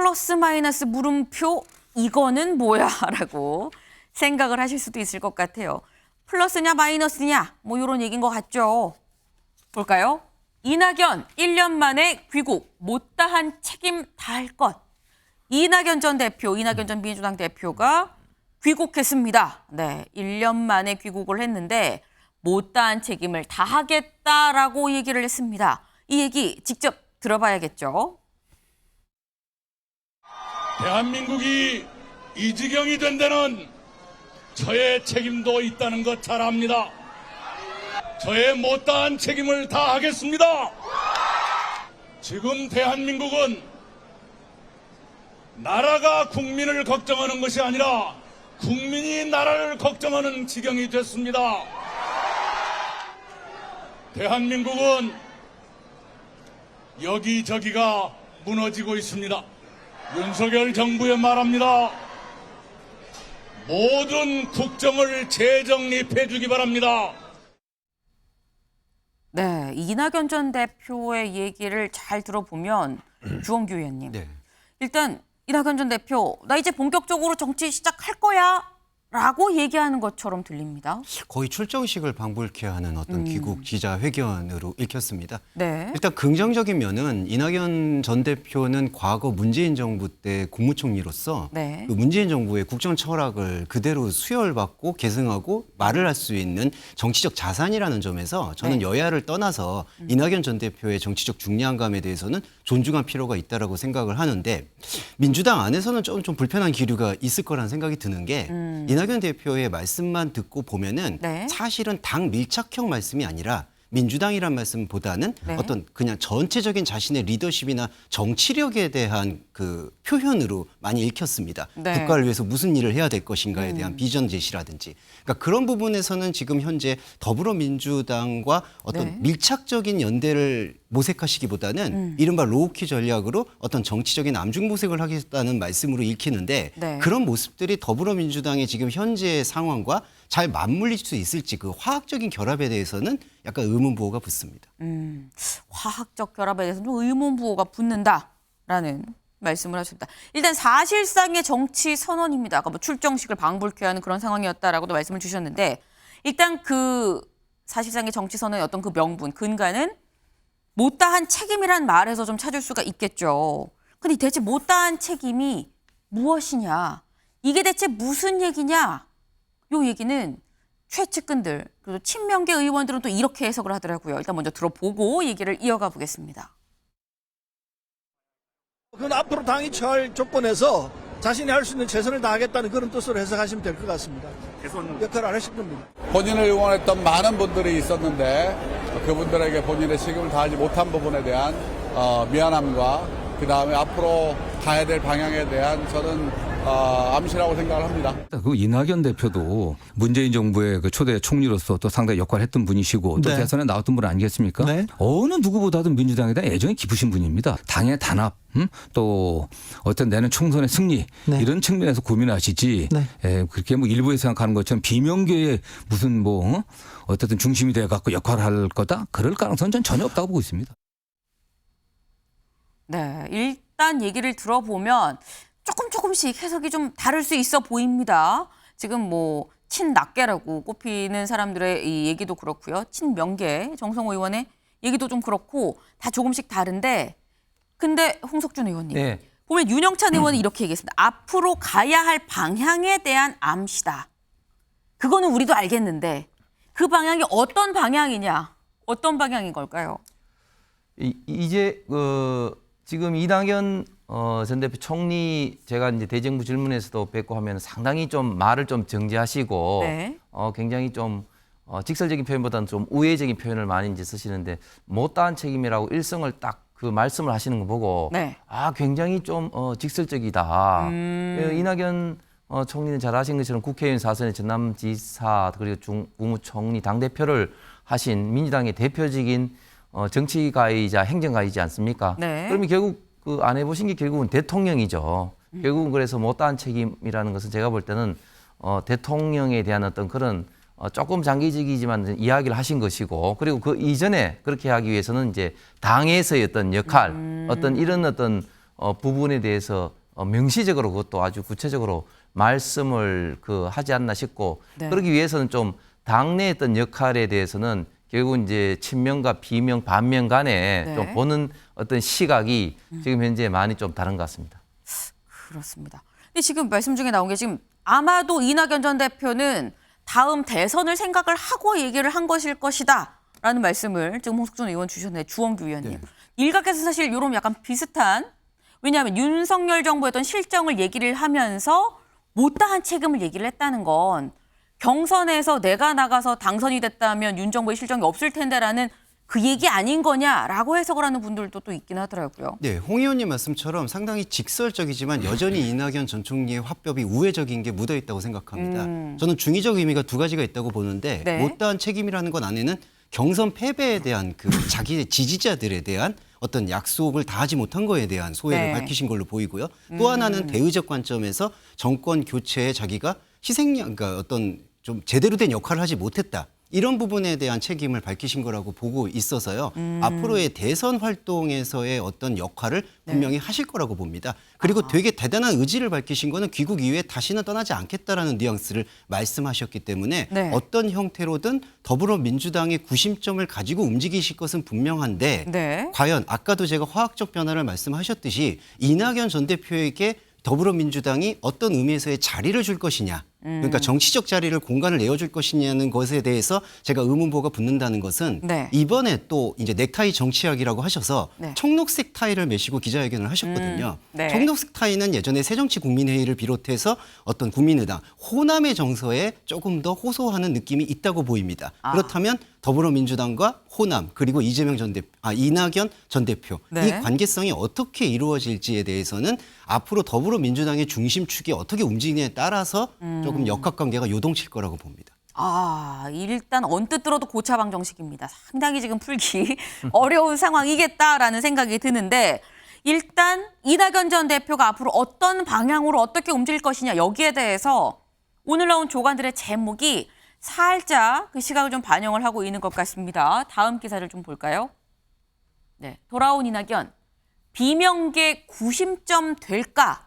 플러스 마이너스 물음표 이거는 뭐야? 라고 생각을 하실 수도 있을 것 같아요. 플러스냐 마이너스냐 뭐 이런 얘기인 것 같죠. 볼까요? 이낙연 1년 만에 귀국 못다한 책임 다할 것. 이낙연 전 대표, 이낙연 전 민주당 대표가 귀국했습니다. 네, 1년 만에 귀국을 했는데 못다한 책임을 다하겠다라고 얘기를 했습니다. 이 얘기 직접 들어봐야겠죠. 대한민국이 이 지경이 된 데는 저의 책임도 있다는 것 잘 압니다. 저의 못다한 책임을 다하겠습니다. 지금 대한민국은 나라가 국민을 걱정하는 것이 아니라 국민이 나라를 걱정하는 지경이 됐습니다. 대한민국은 여기저기가 무너지고 있습니다. 윤석열 정부에 말합니다. 모든 국정을 재정립해 주기 바랍니다. 네, 이낙연 전 대표의 얘기를 잘 들어보면 주원규 의원님. 네. 일단 이낙연 전 대표 나 이제 본격적으로 정치 시작할 거야 라고 얘기하는 것처럼 들립니다. 거의 출정식을 방불케 하는 어떤 귀국 기자회견으로 읽혔습니다. 네. 일단 긍정적인 면은 이낙연 전 대표는 과거 문재인 정부 때 국무총리로서 네. 그 문재인 정부의 국정 철학을 그대로 수혈받고 계승하고 말을 할 수 있는 정치적 자산이라는 점에서 저는 네. 여야를 떠나서 이낙연 전 대표의 정치적 중량감에 대해서는 존중할 필요가 있다라고 생각을 하는데 민주당 안에서는 좀 불편한 기류가 있을 거라는 생각이 드는 게 이낙연 대표의 말씀만 듣고 보면은 네. 사실은 당 밀착형 말씀이 아니라 민주당이란 말씀보다는 네. 어떤 그냥 전체적인 자신의 리더십이나 정치력에 대한 그 표현으로 많이 읽혔습니다. 네. 국가를 위해서 무슨 일을 해야 될 것인가에 대한 비전 제시라든지. 그러니까 그런 부분에서는 지금 현재 더불어민주당과 어떤 네. 밀착적인 연대를 모색하시기보다는 이른바 로우키 전략으로 어떤 정치적인 암중모색을 하겠다는 말씀으로 읽히는데 네. 그런 모습들이 더불어민주당의 지금 현재의 상황과 잘 맞물릴 수 있을지 그 화학적인 결합에 대해서는 약간 의문부호가 붙습니다. 화학적 결합에 대해서는 좀 의문부호가 붙는다라는 말씀을 하셨다. 일단 사실상의 정치 선언입니다. 아까 뭐 출정식을 방불케 하는 그런 상황이었다라고도 말씀을 주셨는데 일단 그 사실상의 정치 선언의 어떤 그 명분, 근간은 못다한 책임이란 말에서 좀 찾을 수가 있겠죠. 근데 대체 못다한 책임이 무엇이냐? 이게 대체 무슨 얘기냐? 요 얘기는 최측근들 그리고 친명계 의원들은 또 이렇게 해석을 하더라고요. 일단 먼저 들어보고 얘기를 이어가 보겠습니다. 그건 앞으로 당이 처할 조건에서 자신이 할 수 있는 최선을 다하겠다는 그런 뜻으로 해석하시면 될 것 같습니다. 역할을 안 하실 겁니다. 본인을 응원했던 많은 분들이 있었는데 그분들에게 본인의 책임을 다하지 못한 부분에 대한 미안함과 그 다음에 앞으로 가야 될 방향에 대한 저는 암시라고 생각을 합니다. 그 이낙연 대표도 문재인 정부의 그 초대 총리로서 또 상당히 역할을 했던 분이시고 또 네. 대선에 나왔던 분 아니겠습니까? 네. 어느 누구보다도 민주당에 대한 애정이 깊으신 분입니다. 당의 단합, 또 어떤 내년 총선의 승리 네. 이런 측면에서 고민하시지 네. 그렇게 뭐 일부에 생각하는 것처럼 비명계의 무슨 뭐 어쨌든 중심이 돼 갖고 역할을 할 거다? 그럴 가능성은 전 전혀 없다고 보고 있습니다. 네, 일단 얘기를 들어보면 조금씩 해석이 좀 다를 수 있어 보입니다. 지금 뭐 친낙계라고 꼽히는 사람들의 이 얘기도 그렇고요. 친명계 정성호 의원의 얘기도 좀 그렇고 다 조금씩 다른데 근데 홍석준 의원님 네. 보면 윤영찬 의원은 이렇게 얘기했습니다. 앞으로 가야 할 방향에 대한 암시다. 그거는 우리도 알겠는데 그 방향이 어떤 방향이냐? 어떤 방향인 걸까요? 이제 지금 이낙연 전 대표 총리 제가 이제 대정부 질문에서도 뵙고 하면 상당히 좀 말을 좀 정제하시고 네. 굉장히 좀 직설적인 표현보다는 좀 우회적인 표현을 많이 이제 쓰시는데 못다한 책임이라고 일성을 딱 그 말씀을 하시는 거 보고 네. 굉장히 좀 직설적이다. 이낙연 총리는 잘 아신 것처럼 국회의원 4선의 전남지사 그리고 국무총리 당대표를 하신 민주당의 대표적인 정치가이자 행정가이지 않습니까? 네. 그러면 결국 그 안 해보신 게 결국은 대통령이죠. 결국은 그래서 못다한 책임이라는 것은 제가 볼 때는 대통령에 대한 어떤 그런 조금 장기적이지만 이야기를 하신 것이고 그리고 그 이전에 그렇게 하기 위해서는 이제 당에서의 어떤 역할 어떤 이런 어떤 부분에 대해서 명시적으로 그것도 아주 구체적으로 말씀을 하지 않나 싶고 네. 그러기 위해서는 좀 당내의 어떤 역할에 대해서는 결국 이제 친명과 비명, 반명 간에 네. 좀 보는 어떤 시각이 지금 현재 많이 좀 다른 것 같습니다. 그렇습니다. 근데 지금 말씀 중에 나온 게 지금 아마도 이낙연 전 대표는 다음 대선을 생각을 하고 얘기를 한 것일 것이다라는 말씀을 지금 홍석준 의원 주셨는데 주원규 의원님. 네. 일각에서 사실 이런 약간 비슷한 왜냐하면 윤석열 정부의 어떤 실정을 얘기를 하면서 못다한 책임을 얘기를 했다는 건 경선에서 내가 나가서 당선이 됐다면 윤 정부의 실정이 없을 텐데라는 그 얘기 아닌 거냐라고 해석을 하는 분들도 또 있긴 하더라고요. 네, 홍 의원님 말씀처럼 상당히 직설적이지만 여전히 이낙연 전 총리의 화법이 우회적인 게 묻어 있다고 생각합니다. 저는 중의적 의미가 두 가지가 있다고 보는데 네. 못다한 책임이라는 것 안에는 경선 패배에 대한 그 자기의 지지자들에 대한 어떤 약속을 다하지 못한 거에 대한 소회를 네. 밝히신 걸로 보이고요. 또 하나는 대의적 관점에서 정권 교체에 자기가 그러니까 어떤 좀 제대로 된 역할을 하지 못했다. 이런 부분에 대한 책임을 밝히신 거라고 보고 있어서요. 앞으로의 대선 활동에서의 어떤 역할을 분명히 하실 거라고 봅니다. 그리고 되게 대단한 의지를 밝히신 거는 귀국 이후에 다시는 떠나지 않겠다라는 뉘앙스를 말씀하셨기 때문에 네. 어떤 형태로든 더불어민주당의 구심점을 가지고 움직이실 것은 분명한데 네. 과연 아까도 제가 화학적 변화를 말씀하셨듯이 이낙연 전 대표에게 더불어민주당이 어떤 의미에서의 자리를 줄 것이냐. 그러니까 정치적 자리를 공간을 내어줄 것이냐는 것에 대해서 제가 의문부호가 붙는다는 것은 네. 이번에 또 이제 넥타이 정치학이라고 하셔서 네. 청록색 타이를 메시고 기자회견을 하셨거든요. 네. 청록색 타이는 예전에 새정치국민회의를 비롯해서 어떤 국민의당 호남의 정서에 조금 더 호소하는 느낌이 있다고 보입니다. 그렇다면 더불어민주당과 호남 그리고 이낙연 전 대표 네. 이 관계성이 어떻게 이루어질지에 대해서는 앞으로 더불어민주당의 중심축이 어떻게 움직이느냐에 따라서 조금 역학관계가 요동칠 거라고 봅니다. 일단 언뜻 들어도 고차방 정식입니다. 상당히 지금 풀기 어려운 상황이겠다라는 생각이 드는데 일단 이낙연 전 대표가 앞으로 어떤 방향으로 어떻게 움직일 것이냐 여기에 대해서 오늘 나온 조간들의 제목이 살짝 그 시각을 좀 반영을 하고 있는 것 같습니다. 다음 기사를 좀 볼까요? 네, 돌아온 이낙연 비명계 구심점 될까?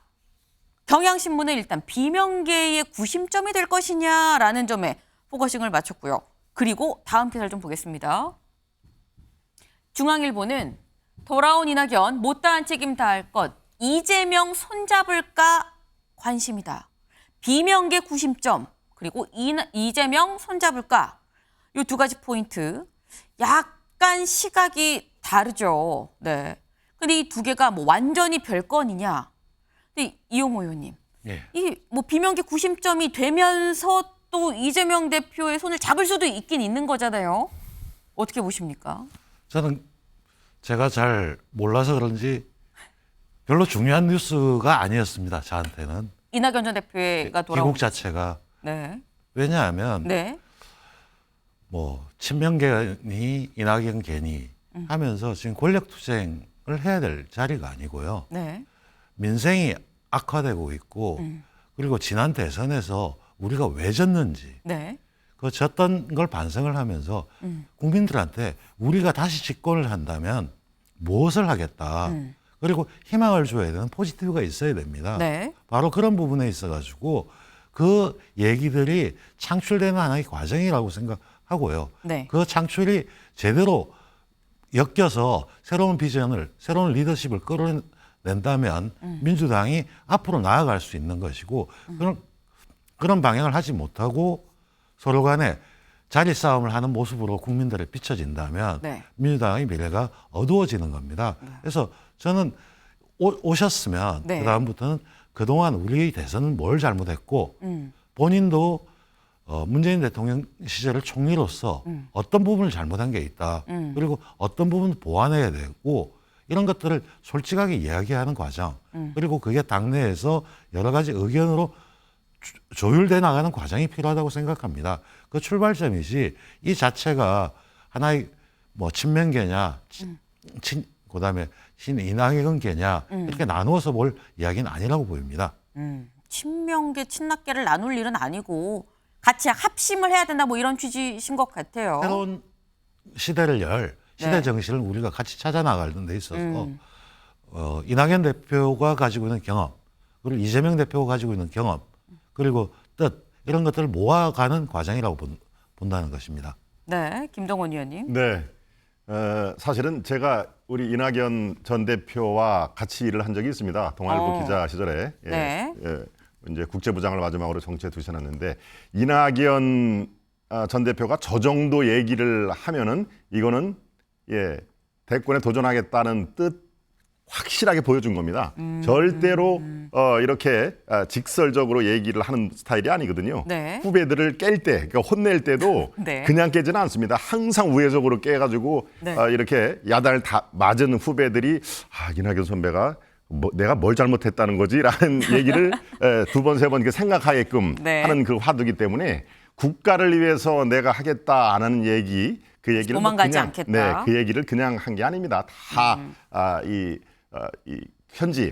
경향신문은 일단 비명계의 구심점이 될 것이냐라는 점에 포커싱을 맞췄고요. 그리고 다음 기사를 좀 보겠습니다. 중앙일보는 돌아온 이낙연 못다한 책임 다할 것 이재명 손잡을까 관심이다. 비명계 구심점 그리고 이재명 손잡을까 이 두 가지 포인트 약간 시각이 다르죠. 네. 근데 이 두 개가 뭐 완전히 별건이냐? 근데 이용호 의원님, 예. 이 뭐 비명계 구심점이 되면서 또 이재명 대표의 손을 잡을 수도 있긴 있는 거잖아요. 어떻게 보십니까? 저는 제가 잘 몰라서 그런지 별로 중요한 뉴스가 아니었습니다. 저한테는. 이낙연 전 대표가 돌아온 귀국 자체가. 네. 왜냐하면 네. 뭐 친명계니 이낙연 괜히 하면서 지금 권력투쟁을 해야 될 자리가 아니고요. 네. 민생이 악화되고 있고 그리고 지난 대선에서 우리가 왜 졌는지 네. 그 졌던 걸 반성을 하면서 국민들한테 우리가 다시 집권을 한다면 무엇을 하겠다. 그리고 희망을 줘야 되는 포지티브가 있어야 됩니다. 네. 바로 그런 부분에 있어가지고 그 얘기들이 창출되는 하나의 과정이라고 생각하고요. 네. 그 창출이 제대로 엮여서 새로운 비전을, 새로운 리더십을 끌어낸다면 민주당이 앞으로 나아갈 수 있는 것이고 그런 방향을 하지 못하고 서로 간에 자리 싸움을 하는 모습으로 국민들에 비춰진다면 네. 민주당의 미래가 어두워지는 겁니다. 그래서 저는 오셨으면 네. 그다음부터는 그동안 우리의 대선은 뭘 잘못했고 본인도 문재인 대통령 시절을 총리로서 어떤 부분을 잘못한 게 있다. 그리고 어떤 부분을 보완해야 되고 이런 것들을 솔직하게 이야기하는 과정. 그리고 그게 당내에서 여러 가지 의견으로 조율돼 나가는 과정이 필요하다고 생각합니다. 그 출발점이지 이 자체가 하나의 뭐 친명계냐, 그다음에 신이낙연계냐 이렇게 나누어서 볼 이야기는 아니라고 보입니다. 친명계, 친낙계를 나눌 일은 아니고 같이 합심을 해야 된다 뭐 이런 취지신 것 같아요. 새로운 시대를 열 시대 네. 정신을 우리가 같이 찾아 나가는 데 있어서 이낙연 대표가 가지고 있는 경험, 그리고 이재명 대표가 가지고 있는 경험, 그리고 뜻 이런 것들을 모아가는 과정이라고 본다는 것입니다. 네, 김동원 의원님. 네. 사실은 제가 우리 이낙연 전 대표와 같이 일을 한 적이 있습니다. 동아일보 기자 시절에. 네. 이제 국제부장을 마지막으로 정치에 두셔놨는데 이낙연 전 대표가 저 정도 얘기를 하면은 이거는 대권에 도전하겠다는 뜻 확실하게 보여준 겁니다. 절대로 이렇게 직설적으로 얘기를 하는 스타일이 아니거든요. 네. 후배들을 깰 때, 그러니까 혼낼 때도 네. 그냥 깨지는 않습니다. 항상 우회적으로 깨가지고 네. 이렇게 야단을 다 맞은 후배들이 이낙연 선배가 내가 뭘 잘못했다는 거지라는 얘기를 두 번, 세 번 생각하게끔 네. 하는 그 화두기 때문에 국가를 위해서 내가 하겠다 안 하는 얘기 그 얘기를 도망가지 그냥 않겠다. 네, 그 얘기를 그냥 한 게 아닙니다. 다 이 현지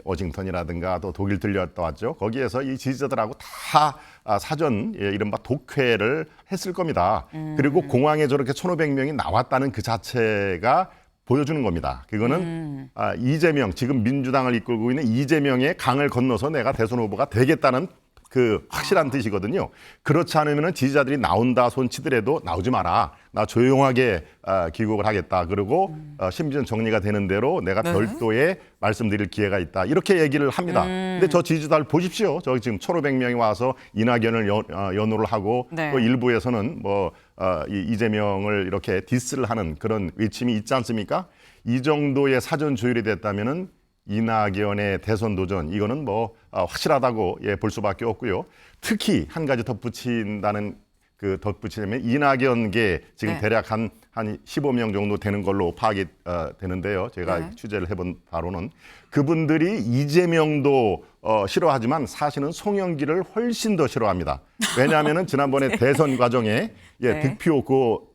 워싱턴이라든가 또 독일 들렸다 왔죠. 거기에서 이 지지자들하고 다 사전 이른바 독회를 했을 겁니다. 그리고 공항에 저렇게 1,500명이 나왔다는 그 자체가 보여주는 겁니다. 그거는 이재명, 지금 민주당을 이끌고 있는 이재명의 강을 건너서 내가 대선 후보가 되겠다는 그 확실한 뜻이거든요. 그렇지 않으면 지지자들이 나온다 손치더라도 나오지 마라. 나 조용하게 귀국을 하겠다. 그리고 심지어 정리가 되는 대로 내가 네. 별도의 말씀드릴 기회가 있다. 이렇게 얘기를 합니다. 근데 저 지지자들 보십시오. 저 지금 1,500명이 와서 이낙연을 연호를 하고 네. 또 일부에서는 이재명을 이렇게 디스를 하는 그런 외침이 있지 않습니까? 이 정도의 사전 조율이 됐다면은 이낙연의 대선 도전 이거는 확실하다고 볼 수밖에 없고요. 특히 한 가지 덧붙인다면 이낙연계 지금 네. 대략 한 15명 정도 되는 걸로 파악이 되는데요. 제가 네. 취재를 해본 바로는 그분들이 이재명도 싫어하지만 사실은 송영길을 훨씬 더 싫어합니다. 왜냐하면은 지난번에 대선 과정에 네. 득표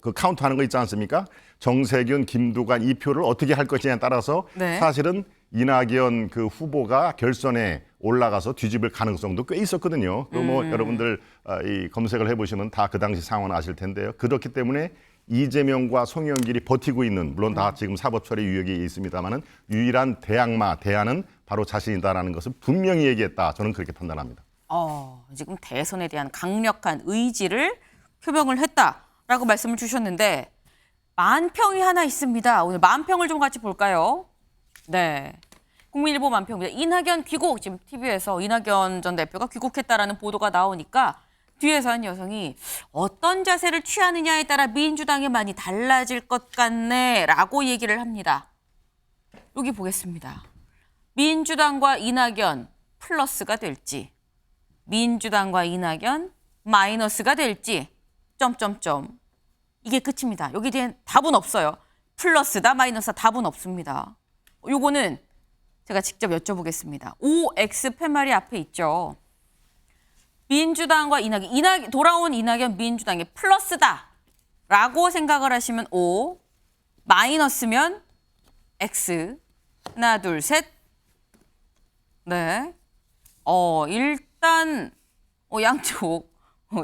그 카운트하는 거 있지 않습니까? 정세균, 김두관 이 표를 어떻게 할 것이냐에 따라서 네. 사실은 이낙연 그 후보가 결선에 올라가서 뒤집을 가능성도 꽤 있었거든요. 여러분들 이 검색을 해보시면 다 그 당시 상황을 아실 텐데요. 그렇기 때문에 이재명과 송영길이 버티고 있는 물론 다 지금 사법처리 유역이 있습니다만은 유일한 대안은 바로 자신이다라는 것을 분명히 얘기했다. 저는 그렇게 판단합니다. 지금 대선에 대한 강력한 의지를 표명을 했다라고 말씀을 주셨는데 만평이 하나 있습니다. 오늘 만평을 좀 같이 볼까요? 네. 국민일보 만평입니다. 이낙연 귀국. 지금 TV에서 이낙연 전 대표가 귀국했다라는 보도가 나오니까 뒤에서 한 여성이 어떤 자세를 취하느냐에 따라 민주당이 많이 달라질 것 같네라고 얘기를 합니다. 여기 보겠습니다. 민주당과 이낙연 플러스가 될지 민주당과 이낙연 마이너스가 될지 점점점 이게 끝입니다. 여기에 대한 답은 없어요. 플러스다 마이너스다 답은 없습니다. 요거는 제가 직접 여쭤보겠습니다. OX 팻말이 앞에 있죠. 민주당과 돌아온 이낙연 민주당의 플러스다라고 생각을 하시면 O, 마이너스면 X. 하나, 둘, 셋. 네. 일단 양쪽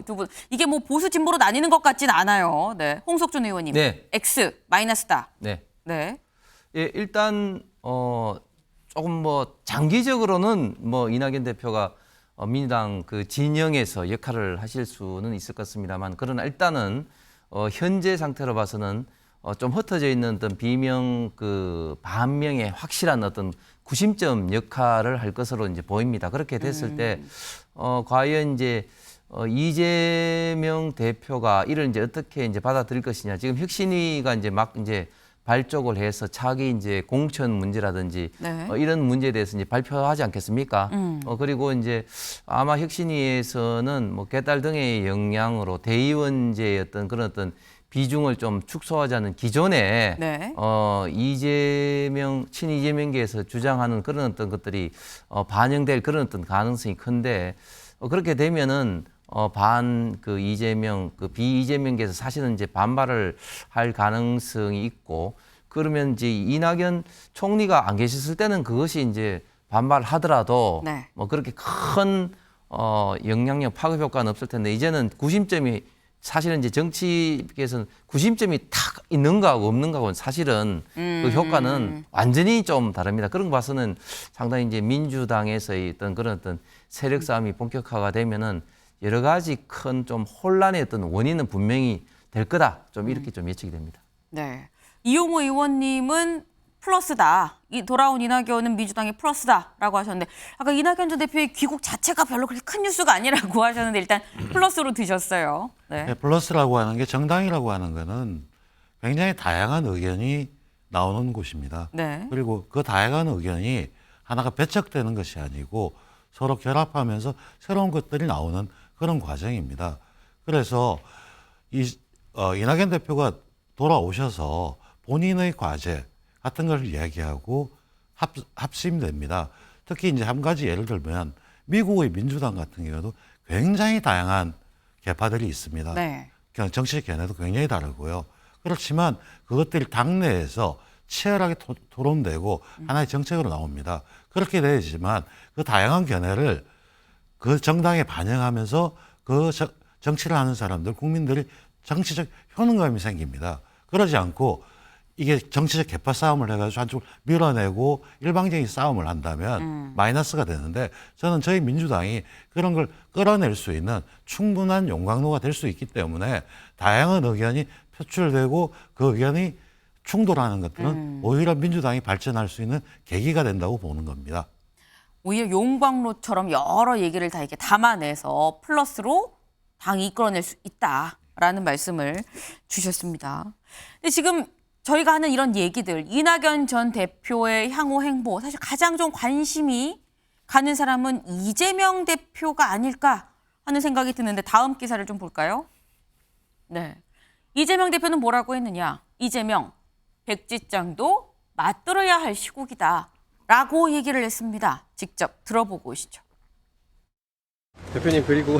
두 분 이게 보수 진보로 나뉘는 것 같진 않아요. 네. 홍석준 의원님. 네. X 마이너스다. 네. 네. 일단 조금 장기적으로는 이낙연 대표가 민주당 그 진영에서 역할을 하실 수는 있을 것 같습니다만 그러나 일단은 현재 상태로 봐서는 좀 흩어져 있는 어떤 비명 반명의 확실한 어떤 구심점 역할을 할 것으로 이제 보입니다. 그렇게 됐을 때 과연 이제 이재명 대표가 이를 이제 어떻게 이제 받아들일 것이냐. 지금 혁신위가 이제 막 발족을 해서 차기 이제 공천 문제라든지 네. 이런 문제에 대해서 이제 발표하지 않겠습니까? 그리고 이제 아마 혁신위에서는 개딸 등의 영향으로 대의원제의 그런 비중을 좀 축소하자는 기존에 네. 친이재명계에서 주장하는 그런 것들이 반영될 그런 가능성이 큰데 그렇게 되면은 이재명 비이재명계에서 사실은 이제 반발을 할 가능성이 있고 그러면 이제 이낙연 총리가 안 계셨을 때는 그것이 이제 반발하더라도 네. 그렇게 큰 영향력 파급 효과는 없을 텐데 이제는 구심점이 사실은 이제 정치계에서는 구심점이 탁 있는 거하고 없는 거하고는 사실은 그 효과는 완전히 좀 다릅니다. 그런 거 봐서는 상당히 이제 민주당에서의 어떤 그런 어떤 세력 싸움이 본격화가 되면은 여러 가지 큰 좀 혼란의 어떤 원인은 분명히 될 거다. 좀 이렇게 좀 예측이 됩니다. 네. 이용호 의원님은 플러스다. 이 돌아온 이낙연은 민주당이 플러스다라고 하셨는데 아까 이낙연 전 대표의 귀국 자체가 별로 그렇게 큰 뉴스가 아니라고 하셨는데 일단 플러스로 드셨어요. 네. 네, 플러스라고 하는 게 정당이라고 하는 거는 굉장히 다양한 의견이 나오는 곳입니다. 네. 그리고 그 다양한 의견이 하나가 배척되는 것이 아니고 서로 결합하면서 새로운 것들이 나오는 그런 과정입니다. 그래서 이낙연 대표가 돌아오셔서 본인의 과제 같은 걸 이야기하고 합심됩니다. 특히 이제 한 가지 예를 들면 미국의 민주당 같은 경우도 굉장히 다양한 계파들이 있습니다. 네. 그냥 정치적 견해도 굉장히 다르고요. 그렇지만 그것들이 당내에서 치열하게 토론되고 하나의 정책으로 나옵니다. 그렇게 되지만 그 다양한 견해를 그 정당에 반영하면서 그 정치를 하는 사람들, 국민들이 정치적 효능감이 생깁니다. 그러지 않고 이게 정치적 계파 싸움을 해가지고 한쪽을 밀어내고 일방적인 싸움을 한다면 마이너스가 되는데 저는 저희 민주당이 그런 걸 끌어낼 수 있는 충분한 용광로가 될 수 있기 때문에 다양한 의견이 표출되고 그 의견이 충돌하는 것들은 오히려 민주당이 발전할 수 있는 계기가 된다고 보는 겁니다. 오히려 용광로처럼 여러 얘기를 다 이렇게 담아내서 플러스로 당이 이끌어낼 수 있다라는 말씀을 주셨습니다. 근데 지금 저희가 하는 이런 얘기들, 이낙연 전 대표의 향후 행보, 사실 가장 좀 관심이 가는 사람은 이재명 대표가 아닐까 하는 생각이 드는데 다음 기사를 좀 볼까요? 네, 이재명 대표는 뭐라고 했느냐? 이재명, 백지장도 맞들어야 할 시국이다 라고 얘기를 했습니다. 직접 들어보고 오시죠. 대표님, 그리고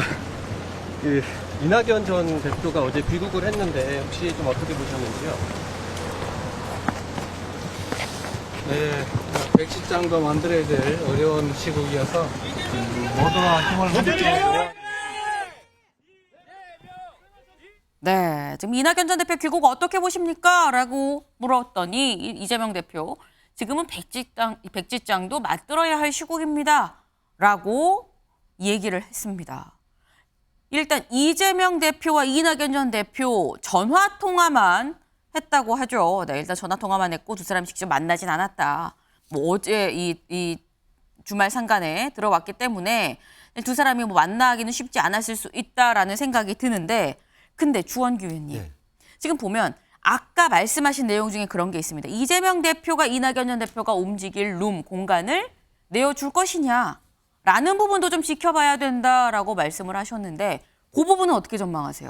그 이낙연 전 대표가 어제 귀국을 했는데 혹시 좀 어떻게 보셨는지요? 네, 백지장도 만들어야 될 어려운 시국이어서 모두가 힘을 합쳐. 네, 지금 이낙연 전 대표 귀국 어떻게 보십니까? 라고 물었더니 이재명 대표, 지금은 백지장도 맞들어야 할 시국입니다. 라고 얘기를 했습니다. 일단 이재명 대표와 이낙연 전 대표 전화 통화만 했다고 하죠. 네, 일단 전화 통화만 했고 두 사람이 직접 만나진 않았다. 뭐 어제 이 주말 상간에 들어왔기 때문에 두 사람이 뭐 만나기는 쉽지 않았을 수 있다라는 생각이 드는데, 근데 주원규 의원님, 네. 지금 보면 아까 말씀하신 내용 중에 그런 게 있습니다. 이재명 대표가 이낙연 전 대표가 움직일 룸 공간을 내어줄 것이냐라는 부분도 좀 지켜봐야 된다라고 말씀을 하셨는데 그 부분은 어떻게 전망하세요?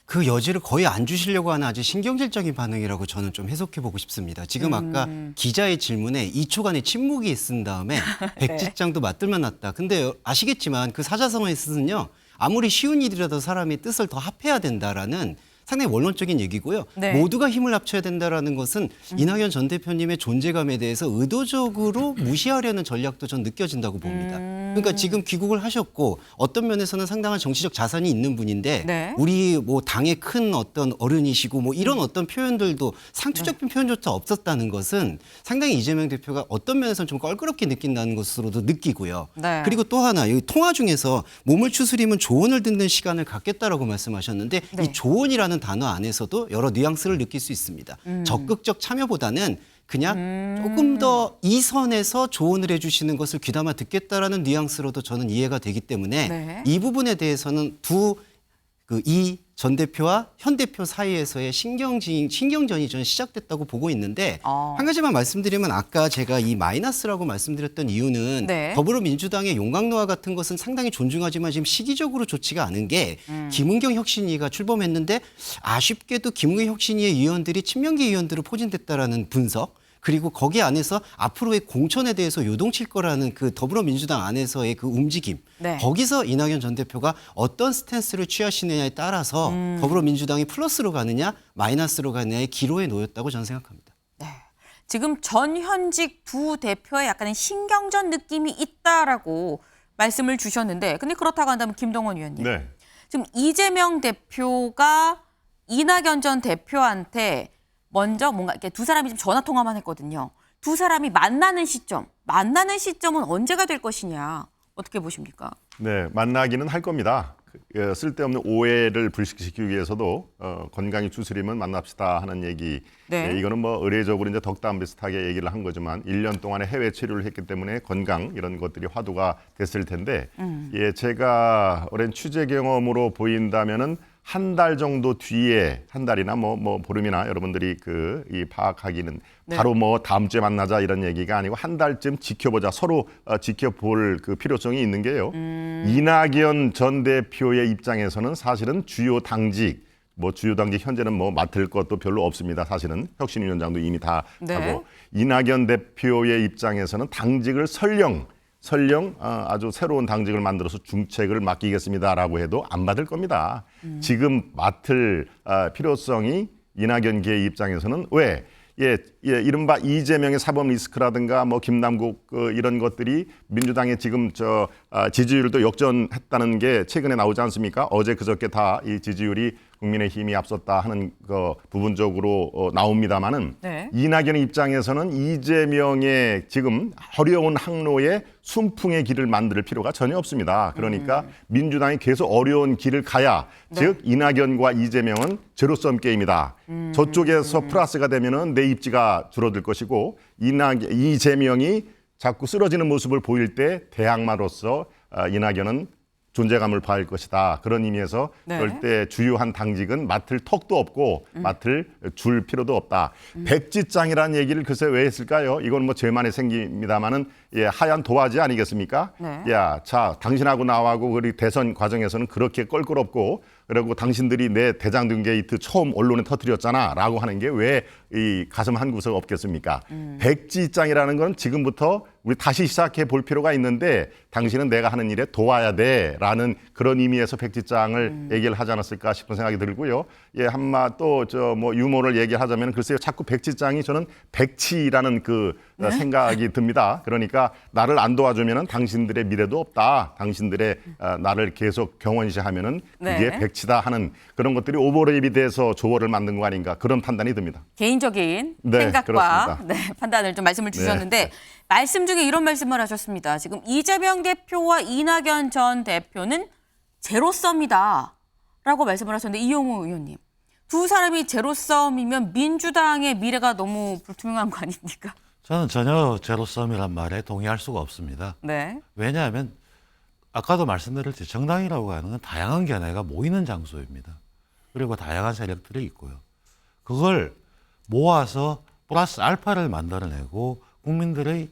그 여지를 거의 안 주시려고 하는 아주 신경질적인 반응이라고 저는 좀 해석해 보고 싶습니다. 지금 아까 기자의 질문에 2초간의 침묵이 쓴 다음에 백지장도 맞들만 놨다. 근데 아시겠지만 그 사자성어에서는요, 아무리 쉬운 일이라도 사람이 뜻을 더 합해야 된다라는 상당히 원론적인 얘기고요. 네. 모두가 힘을 합쳐야 된다라는 것은 이낙연 전 대표님의 존재감에 대해서 의도적으로 무시하려는 전략도 전 느껴진다고 봅니다. 그러니까 지금 귀국을 하셨고 어떤 면에서는 상당한 정치적 자산이 있는 분인데 네. 우리 뭐 당의 큰 어떤 어른이시고 뭐 이런 어떤 표현들도 상투적인 표현조차 없었다는 것은 상당히 이재명 대표가 어떤 면에서는 좀 껄끄럽게 느낀다는 것으로도 느끼고요. 네. 그리고 또 하나 이 통화 중에서 몸을 추스리면 조언을 듣는 시간을 갖겠다라고 말씀하셨는데 네. 이 조언이라는 단어 안에서도 여러 뉘앙스를 느낄 수 있습니다. 적극적 참여보다는 그냥 조금 더 이 선에서 조언을 해주시는 것을 귀담아 듣겠다라는 뉘앙스로도 저는 이해가 되기 때문에 네. 이 부분에 대해서는 이 전 대표와 현 대표 사이에서의 신경전이 저는 시작됐다고 보고 있는데 한 가지만 말씀드리면 아까 제가 이 마이너스라고 말씀드렸던 이유는 네. 더불어민주당의 용광로와 같은 것은 상당히 존중하지만 지금 시기적으로 좋지가 않은 게 김은경 혁신위가 출범했는데 아쉽게도 김은경 혁신위의 위원들이 친명계 위원들을 포진됐다라는 분석, 그리고 거기 안에서 앞으로의 공천에 대해서 요동칠 거라는 그 더불어민주당 안에서의 그 움직임, 네. 거기서 이낙연 전 대표가 어떤 스탠스를 취하시느냐에 따라서 더불어민주당이 플러스로 가느냐 마이너스로 가느냐의 기로에 놓였다고 저는 생각합니다. 네. 지금 전현직 두 대표의 약간의 신경전 느낌이 있다라고 말씀을 주셨는데, 근데 그렇다고 한다면 김동원 의원님, 네. 지금 이재명 대표가 이낙연 전 대표한테 먼저 뭔가 이렇게 두 사람이 좀 전화 통화만 했거든요. 두 사람이 만나는 시점은 언제가 될 것이냐 어떻게 보십니까? 네, 만나기는 할 겁니다. 쓸데없는 오해를 불식시키기 위해서도 건강이 추스리면 만납시다 하는 얘기. 네. 이거는 뭐 의례적으로 이제 덕담 비슷하게 얘기를 한 거지만 1년 동안에 해외 치료를 했기 때문에 건강 이런 것들이 화두가 됐을 텐데 제가 오랜 취재 경험으로 보인다면은 한 달 정도 뒤에 한 달이나 뭐 보름이나 여러분들이 이 파악하기는 바로 뭐 다음 주에 만나자 이런 얘기가 아니고 한 달쯤 지켜보자 서로 지켜볼 그 필요성이 있는 게요. 이낙연 전 대표의 입장에서는 사실은 주요 당직 현재는 뭐 맡을 것도 별로 없습니다. 사실은 혁신위원장도 이미 다 하고 이낙연 대표의 입장에서는 당직을 설령 아주 새로운 당직을 만들어서 중책을 맡기겠습니다라고 해도 안 받을 겁니다. 지금 맡을 필요성이 이낙연계의 입장에서는 왜? 이른바 이재명의 사법 리스크라든가 뭐 김남국 이런 것들이 민주당의 지금 지지율도 역전했다는 게 최근에 나오지 않습니까? 어제 그저께 다 이 지지율이 국민의힘이 앞섰다 하는 거 부분적으로 나옵니다마는 이낙연의 입장에서는 이재명의 지금 어려운 항로에 순풍의 길을 만들 필요가 전혀 없습니다. 그러니까 민주당이 계속 어려운 길을 가야 즉 이낙연과 이재명은 제로섬 게임이다. 저쪽에서 플러스가 되면은 내 입지가 줄어들 것이고 이재명이 자꾸 쓰러지는 모습을 보일 때 대항마로서 이낙연은 존재감을 봐야 할 것이다. 그런 의미에서 그럴 때 주요한 당직은 맡을 턱도 없고 맡을 줄 필요도 없다. 백지장이라는 얘기를 글쎄 왜 했을까요? 이건 뭐 죄만의 생깁니다마는 하얀 도화지 아니겠습니까? 자, 당신하고 나하고 우리 대선 과정에서는 그렇게 껄끄럽고 그리고 당신들이 내 대장동 게이트 처음 언론에 터뜨렸잖아 라고 하는 게 왜 이 가슴 한 구석 없겠습니까? 백지장이라는 건 지금부터 우리 다시 시작해 볼 필요가 있는데 당신은 내가 하는 일에 도와야 돼 라는 그런 의미에서 백지장을 얘기를 하지 않았을까 싶은 생각이 들고요. 한마 또 뭐 유머를 얘기하자면 글쎄요. 자꾸 백지장이 저는 백치라는 생각이 듭니다. 그러니까 나를 안 도와주면은 당신들의 미래도 없다. 당신들의 나를 계속 경원시하면은 그게 백치다 하는 그런 것들이 오버랩이 돼서 조어를 만든 거 아닌가 그런 판단이 듭니다. 개인적인 생각과 판단을 좀 말씀을 주셨는데 말씀 중에 이런 말씀을 하셨습니다. 지금 이재명 대표와 이낙연 전 대표는 제로섬이다라고 말씀을 하셨는데 이용우 의원님. 두 사람이 제로섬이면 민주당의 미래가 너무 불투명한 거 아닙니까? 저는 전혀 제로섬이란 말에 동의할 수가 없습니다. 왜냐하면 아까도 말씀드렸듯이 정당이라고 하는 건 다양한 견해가 모이는 장소입니다. 그리고 다양한 세력들이 있고요. 그걸 모아서 플러스 알파를 만들어내고 국민들의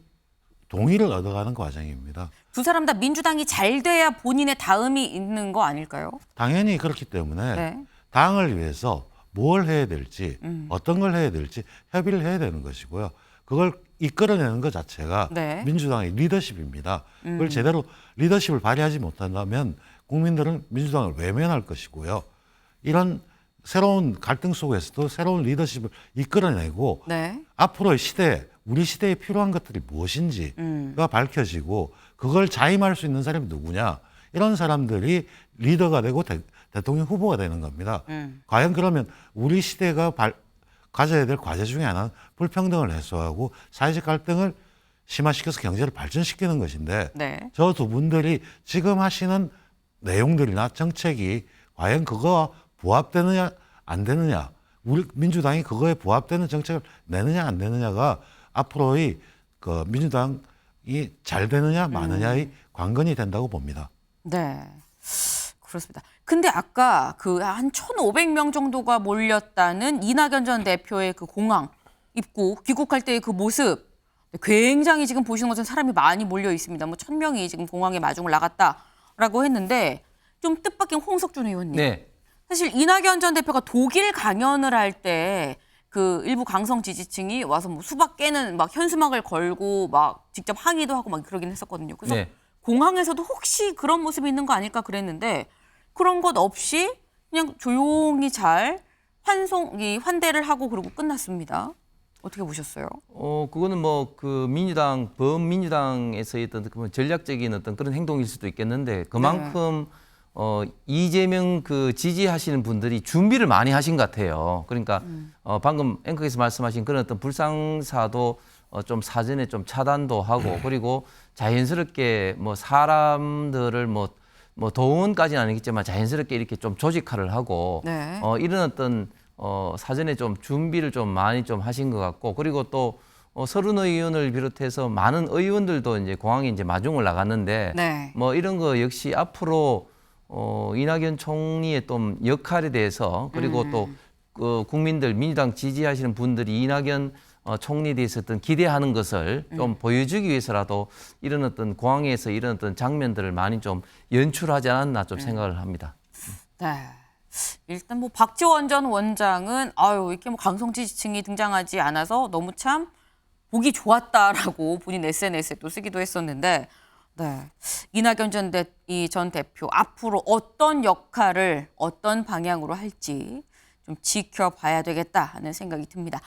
동의를 얻어가는 과정입니다. 두 사람 다 민주당이 잘 돼야 본인의 다음이 있는 거 아닐까요? 당연히 그렇기 때문에 당을 위해서 뭘 해야 될지 어떤 걸 해야 될지 협의를 해야 되는 것이고요. 그걸 이끌어내는 것 자체가 민주당의 리더십입니다. 그걸 제대로 리더십을 발휘하지 못한다면 국민들은 민주당을 외면할 것이고요. 이런 새로운 갈등 속에서도 새로운 리더십을 이끌어내고 앞으로의 시대, 우리 시대에 필요한 것들이 무엇인지가 밝혀지고 그걸 자임할 수 있는 사람이 누구냐. 이런 사람들이 리더가 되고 대통령 후보가 되는 겁니다. 과연 그러면 우리 시대가 가져야 될 과제 중에 하나는 불평등을 해소하고 사회적 갈등을 심화시켜서 경제를 발전시키는 것인데 저 두 분들이 지금 하시는 내용들이나 정책이 과연 그거와 부합되느냐 안 되느냐 우리 민주당이 그거에 부합되는 정책을 내느냐 안 내느냐가 앞으로의 민주당이 잘 되느냐 마느냐의 관건이 된다고 봅니다. 네, 그렇습니다. 근데 아까 한 1,500명 정도가 몰렸다는 이낙연 전 대표의 그 공항 입구 귀국할 때의 그 모습 굉장히 지금 보시는 것처럼 사람이 많이 몰려 있습니다. 뭐 1,000명이 지금 공항에 마중을 나갔다라고 했는데 좀 뜻밖인 홍석준 의원님. 사실 이낙연 전 대표가 독일 강연을 할 때 그 일부 강성 지지층이 와서 뭐 수박 깨는 막 현수막을 걸고 막 직접 항의도 하고 막 그러긴 했었거든요. 그래서 공항에서도 혹시 그런 모습이 있는 거 아닐까 그랬는데 그런 것 없이 그냥 조용히 잘 환대를 하고 그러고 끝났습니다. 어떻게 보셨어요? 그거는 뭐 범민주당에서의 어떤 전략적인 어떤 그런 행동일 수도 있겠는데 그만큼 이재명 그 지지하시는 분들이 준비를 많이 하신 것 같아요. 그러니까 방금 앵커께서 말씀하신 그런 어떤 불상사도 좀 사전에 좀 차단도 하고 그리고 자연스럽게 뭐 사람들을 뭐 동원까지는 아니겠지만 자연스럽게 이렇게 좀 조직화를 하고 네. 이런 어떤 사전에 좀 준비를 좀 많이 좀 하신 것 같고 그리고 또 서른 의원을 비롯해서 많은 의원들도 이제 공항에 이제 마중을 나갔는데 네. 뭐 이런 거 역시 앞으로 이낙연 총리의 또 역할에 대해서 그리고 또 국민들 민주당 지지하시는 분들이 이낙연 총리에 대해서 어떤 기대하는 것을 좀 보여주기 위해서라도 이런 어떤 공항에서 이런 어떤 장면들을 많이 좀 연출하지 않았나 좀 생각을 합니다. 네. 일단 뭐 박지원 전 원장은 아유 이렇게 뭐 강성 지지층이 등장하지 않아서 너무 참 보기 좋았다라고 본인 SNS에 또 쓰기도 했었는데, 네. 이낙연 전 대표 앞으로 어떤 역할을 어떤 방향으로 할지 좀 지켜봐야 되겠다 하는 생각이 듭니다.